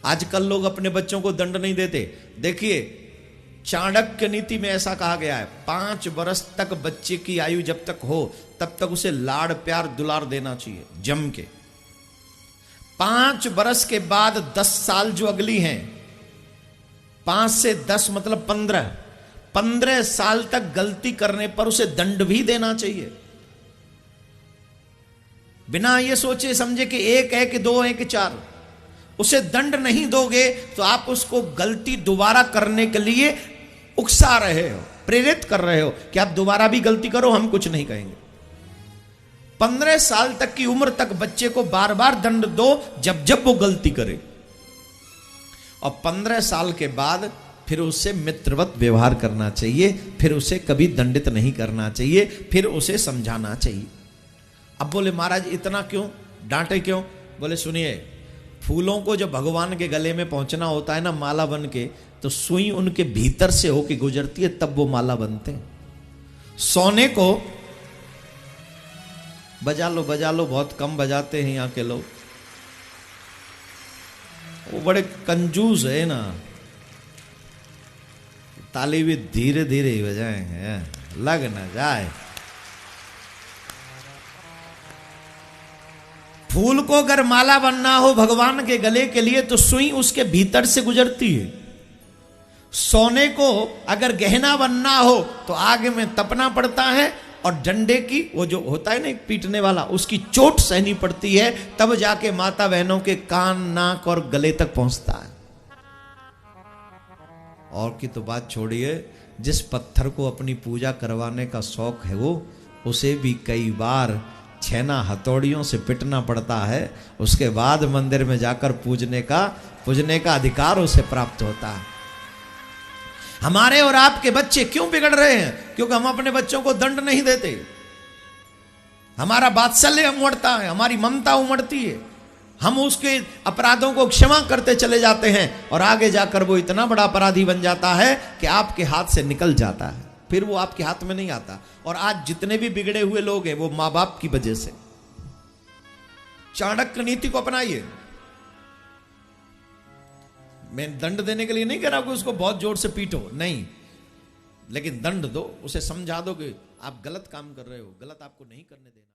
आजकल लोग अपने बच्चों को दंड नहीं देते। देखिए, चाणक्य नीति में ऐसा कहा गया है, 5 वर्ष तक बच्चे की आयु जब तक हो तब तक उसे लाड़ प्यार दुलार देना चाहिए जम के। 5 वर्ष के बाद 10 साल जो अगली हैं, 5 से 10 मतलब 15 साल तक गलती करने पर उसे दंड भी देना चाहिए। बिना ये सोचे समझे कि 1 है कि 2 है कि 4, उसे दंड नहीं दोगे तो आप उसको गलती दोबारा करने के लिए उकसा रहे हो, प्रेरित कर रहे हो कि आप दोबारा भी गलती करो, हम कुछ नहीं कहेंगे। 15 साल तक की उम्र तक बच्चे को बार बार दंड दो जब जब वो गलती करे, और 15 साल के बाद फिर उससे मित्रवत व्यवहार करना चाहिए, फिर उसे कभी दंडित नहीं करना चाहिए, फिर उसे समझाना चाहिए। अब बोले महाराज इतना क्यों डांटे क्यों? बोले सुनिए, फूलों को जब भगवान के गले में पहुंचना होता है ना माला बन के, तो सुई उनके भीतर से होके गुजरती है, तब वो माला बनते हैं। सोने को बजा लो, बहुत कम बजाते हैं यहाँ के लोग, वो बड़े कंजूस है ना, ताली भी धीरे धीरे ही बजाएंगे, लग ना जाए। फूल को अगर माला बनना हो भगवान के गले के लिए तो सुई उसके भीतर से गुजरती है। सोने को अगर गहना बनना हो तो आग में तपना पड़ता है, और डंडे की वो जो होता है ना पीटने वाला, उसकी चोट सहनी पड़ती है, तब जाके माता बहनों के कान नाक और गले तक पहुंचता है। और की तो बात छोड़िए, जिस पत्थर को अपनी पूजा करवाने का शौक है वो, उसे भी कई बार छेना हथौड़ियों से पिटना पड़ता है, उसके बाद मंदिर में जाकर पूजने का अधिकार उसे प्राप्त होता है। हमारे और आपके बच्चे क्यों बिगड़ रहे हैं? क्योंकि हम अपने बच्चों को दंड नहीं देते। हमारा वात्सल्य उमड़ता है, हमारी ममता उमड़ती है, हम उसके अपराधों को क्षमा करते चले जाते हैं, और आगे जाकर वो इतना बड़ा अपराधी बन जाता है कि आपके हाथ से निकल जाता है, फिर वो आपके हाथ में नहीं आता। और आज जितने भी बिगड़े हुए लोग हैं वो मां बाप की वजह से। चाणक्य नीति को अपनाइए। मैं दंड देने के लिए नहीं कह रहा कि उसको बहुत जोर से पीटो, नहीं, लेकिन दंड दो, उसे समझा दो कि आप गलत काम कर रहे हो, गलत आपको नहीं करने देना।